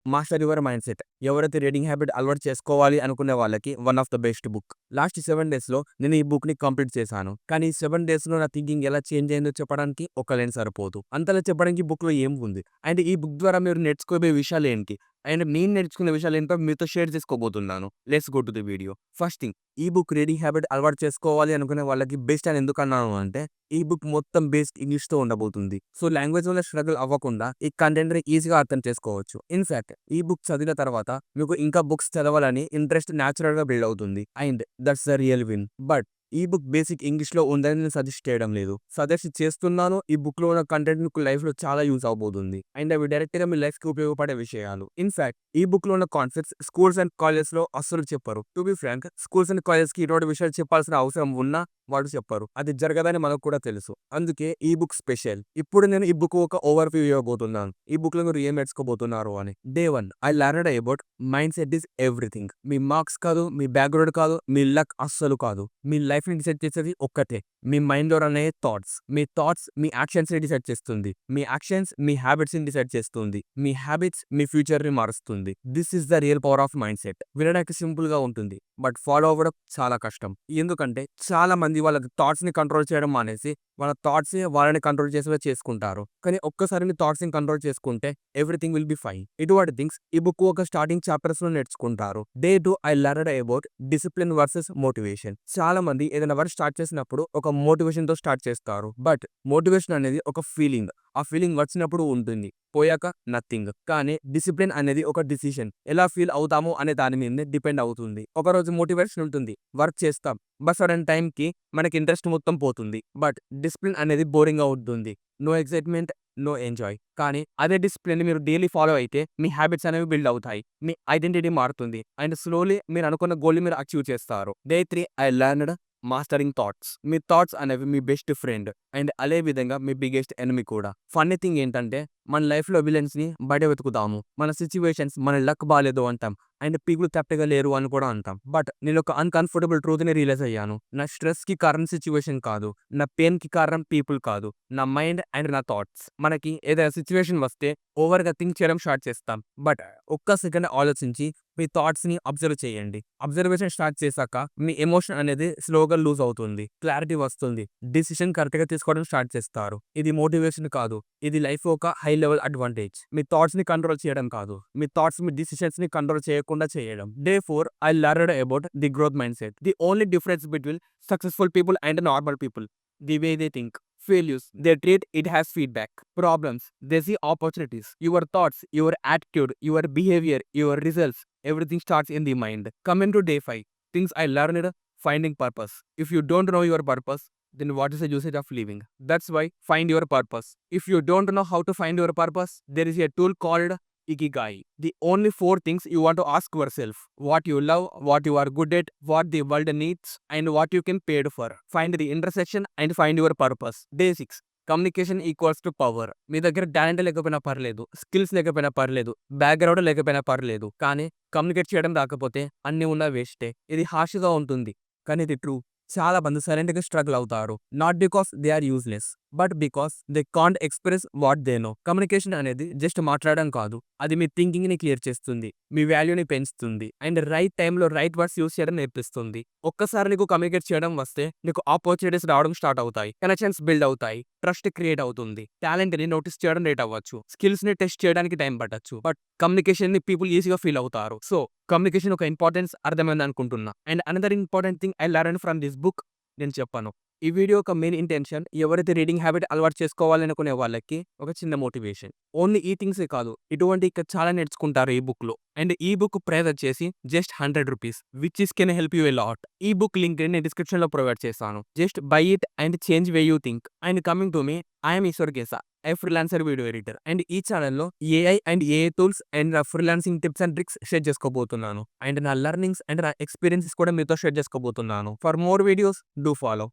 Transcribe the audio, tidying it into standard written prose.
Master your mind set. ఎవరైతే reading habit అలవాటు చేసుకోవాలి అనుకునే వాళ్ళకి one of the best book. Last 7 డేస్‌లో నేను ఈ బుక్‌ని కంప్లీట్ చేశాను. కానీ ఈ 7 డేస్‌లో నా థింకింగ్ ఎలా చేంజ్ అయిందో చెప్పడానికి ఒక లైన్ సరిపోదు. అంతలా చెప్పడానికి బుక్‌లో ఏం ఉంది? అండ్ ఈ బుక్ ద్వారా మీరు నేర్చుకోబోయే విషయాలేంటి? అండ్ నేను నేర్చుకునే విషయాలేంటో మీతో షేర్ చేసుకోబోతున్నాను. Let's go to the video. First thing, ఈ బుక్ రీడింగ్ హ్యాబిట్ అలవాటు చేసుకోవాలి అనుకునే వాళ్ళకి బెస్ట్ అని ఎందుకన్నాను అంటే, ఈ బుక్ మొత్తం బేస్డ్ ఇంగ్లీష్‌తో ఉండబోతుంది. సో లాంగ్వేజ్ వల్ల స్ట్రగుల్ అవ్వకుండా ఈ కంటెంట్‌ని ఈజీగా అర్థం చేసుకోవచ్చు. ఇన్‌ఫాక్ట్ ఈ బుక్ చదివిన తర్వాత మీకు ఇంకా బుక్స్ చదవాలని ఇంట్రెస్ట్ న్యాచురల్‌గా బిల్డ్ అవుతుంది. And that's the real win. But ఈ బుక్ బేసిక్ ఇంగ్లీష్‌లో ఉందని నేను సజెస్ట్ చేయడం లేదు. సజెస్ట్ చేస్తున్నాను. ఈ బుక్‌లో ఉన్న కంటెంట్ మీకు లైఫ్‌లో చాలా యూజ్ అవబోతుంది. అండ్ అవి డైరెక్ట్‌గా మీ లైఫ్‌కి ఉపయోగపడే విషయాలు. ఇన్‌ఫాక్ట్ ఈ బుక్‌లో ఉన్న కాన్సెప్ట్స్ స్కూల్స్ అండ్ కాలేజెస్‌లో అస్సలు చెప్పరు. To be frank, schools and కాలేజెస్‌కి ఇటువంటి విషయాలు చెప్పాల్సిన అవసరం ఉన్నా వాడు చెప్పరు. అది జరగదని మనకు కూడా తెలుసు. అందుకే ఈ బుక్ స్పెషల్. ఇప్పుడు నేను ఈ బుక్ ఒక ఓవర్‌వ్యూ ఇవ్వబోతున్నాను. ఈ బుక్‌లో మీరు ఏం నేర్చుకోబోతున్నారు అని. Day 1 I learned about mind set is everything. Me marks కాదు, మీ బ్యాక్‌గ్రౌండ్ కాదు, మీ లక్ అస్సలు కాదు. మీ లైఫ్‌ని డిసైడ్ చేసేది ఒక్కటే. మీ మైండ్‌లో రన్ అయ్యే థాట్స్. మీ థాట్స్ మీ యాక్షన్స్‌ని డిసైడ్ చేస్తుంది. మీ యాక్షన్స్ మీ హ్యాబిట్స్‌ని డిసైడ్ చేస్తుంది. మీ హ్యాబిట్స్ మీ ఫ్యూచర్‌ని మారుస్తుంది. This is the real power of mind set. వినడానికి సింపుల్‌గా ఉంటుంది. బట్ ఫాలో అవ్వడం చాలా కష్టం. ఎందుకంటే చాలా మంది వాళ్ళ థాట్స్‌ని కంట్రోల్ చేయడం మానేసి వాళ్ళ థాట్సే వాళ్ళని కంట్రోల్ చేసేలా చేసుకుంటారు. కానీ ఒక్కసారి మీ థాట్స్‌ని కంట్రోల్ చేసుకుంటే ఎవ్రీథింగ్ విల్ బి ఫైన్. ఇటువంటి థింగ్స్ ఈ బుక్ ఒక స్టార్టింగ్ చాప్టర్స్‌లో నేర్చుకుంటారు. Day 2 I learned about discipline versus motivation. చాలా మంది ఏదైనా వర్క్ స్టార్ట్ చేసినప్పుడు ఒక మోటివేషన్‌తో స్టార్ట్ చేస్తారు. బట్ మోటివేషన్ అనేది ఒక ఫీలింగ్. ఆ ఫీలింగ్ వచ్చినప్పుడు ఉంటుంది. పోయాక నథింగ్. కానీ డిసిప్లిన్ అనేది ఒక డిసిషన్. ఎలా ఫీల్ అవుతామో అనే దాని మీదనే డిపెండ్ అవుతుంది. ఒకరోజు మోటివేషన్ ఉంటుంది. వర్క్ చేస్తాం. బట్ సడన్ టైంకి మనకి ఇంట్రెస్ట్ మొత్తం పోతుంది. బట్ డిసిప్లిన్ అనేది బోరింగ్‌గా ఉంటుంది. No excitement, no enjoy. కానీ అదే డిసిప్లిన్‌ని మీరు డైలీ ఫాలో అయితే మీ హ్యాబిట్స్ అనేవి బిల్డ్ అవుతాయి. మీ ఐడెంటిటీ మారుతుంది. అండ్ స్లోలీ మీరు అనుకున్న గోల్‌ని మీరు అచీవ్ చేస్తారు. Day 3 I learned mastering thoughts. Me thoughts అనేవి మీ బెస్ట్ ఫ్రెండ్. అండ్ అదే విధంగా మీ బిగ్గెస్ట్ ఎనిమీ కూడా. ఫన్నీ థింగ్ ఏంటంటే మన లైఫ్‌లో విలన్స్‌ని బయట వెతుకుతాము. మన సిట్యుయేషన్స్ మన లక్ బాలేదు అంటాం. అండ్ పీపుల్ కరెక్ట్‌గా లేరు అని కూడా అంటాం. బట్ నేను ఒక అన్‌కంఫర్టబుల్ ట్రూత్‌ని రియలైజ్ అయ్యాను. నా స్ట్రెస్‌కి కారణం సిట్యుయేషన్ కాదు. నా పెయిన్‌కి కారణం పీపుల్ కాదు. నా మైండ్ అండ్ నా థాట్స్. మనకి ఏదైనా సిట్యుయేషన్ వస్తే ఓవర్‌గా థింక్ చేయడం స్టార్ట్ చేస్తాం. బట్ ఒక్క సెకండ్ ఆలోచించి మీ థాట్స్‌ని అబ్జర్వ్ చేయండి. అబ్జర్వేషన్ స్టార్ట్ చేశాక మీ ఎమోషన్ అనేది స్లోగా లూజ్ అవుతుంది. క్లారిటీ వస్తుంది. డిసిషన్ కరెక్ట్‌గా తీసుకోవడం స్టార్ట్ చేస్తారు. ఇది మోటివేషన్ కాదు. ఇది లైఫ్ ఒక హై లెవెల్ అడ్వాంటేజ్. మీ థాట్స్‌ని కంట్రోల్ చేయడం కాదు. మీ థాట్స్ మీ డిసిషన్స్‌ని కంట్రోల్ చేయకుండా చేయడం. Day 4 I learned about the growth mind set. The only difference between successful people and normal people. The way they think. Failures, they treat it as feedback. Problems, they see opportunities. Your thoughts, your attitude, your behavior, your results, everything starts in the mind. Coming to day 5, things I learned: finding purpose. If you don't know your purpose, then what is the usage of living? That's why find your purpose. If you don't know how to find your purpose, there is a tool called ikigai. The only 4 things you want to ask yourself: what you love, what you are good at, what the world needs, and what you can pay for. Find the intersection and find your purpose. Day 6, communication equals to power. మీ దగ్గర talent లేకపోయినా పర్లేదు, skills లేకపోయినా పర్లేదు, background లేకపోయినా పర్లేదు. కానీ communicate చేయడం రాకపోతే అన్నీ ఉన్నా వేస్టే. ఇది హార్ష్‌గా ఉంటుంది. కానీ ఇది ట్రూ. చాలా మంది సైలెంట్‌గా స్ట్రగుల్ అవుతారు. Not because they are useless, but because they can't express what they know. Communication అనేది జస్ట్ మాట్లాడడం కాదు. అది మీ థింకింగ్‌ని క్లియర్ చేస్తుంది. మీ వాల్యూని పెంచుతుంది. అండ్ రైట్ టైంలో రైట్ వర్డ్స్ యూజ్ చేయడం నేర్పిస్తుంది. ఒక్కసారి నీకు కమ్యూనికేట్ చేయడం వస్తే నీకు ఆపర్చునిటీస్ రావడం స్టార్ట్ అవుతాయి. కనెక్షన్స్ బిల్డ్ అవుతాయి. ట్రస్ట్ క్రియేట్ అవుతుంది. టాలెంట్‌ని నోటీస్ చేయడం లేట్ అవ్వచ్చు. స్కిల్స్‌ని టెస్ట్ చేయడానికి టైం పట్టొచ్చు. బట్ కమ్యూనికేషన్‌ని పీపుల్ ఈజీగా ఫీల్ అవుతారు. సో కమ్యూనికేషన్ ఒక ఇంపార్టెన్స్ అర్థమైంది అనుకుంటున్నా. And another important thing I learned from this book నేను చెప్పాను. ఈ వీడియో యొక్క మెయిన్ ఇంటెన్షన్ ఎవరైతే రీడింగ్ హ్యాబిట్ అలవాటు చేసుకోవాలనుకునే వాళ్ళకి ఒక చిన్న మోటివేషన్. ఓన్లీ ఈ థింగ్సే కాదు, ఇటువంటి ఇంకా చాలా నేర్చుకుంటారు ఈ బుక్‌లో. అండ్ ఈ బుక్ ప్రైస్ వచ్చేసి just ₹100, which is can help you a lot. ఈ బుక్ లింక్ నేను డిస్క్రిప్షన్‌లో ప్రొవైడ్ చేస్తాను. Just buy it and change way you think. And coming to me, I am Eshwar Kesha, a freelancer video editor. And ఈ ఛానెల్‌లో AI and AI tools and నా freelancing tips and tricks share చేసుకోబోతున్నాను. And నా learnings and నా experiences కూడా మీతో share చేసుకోబోతున్నాను. For more videos do follow.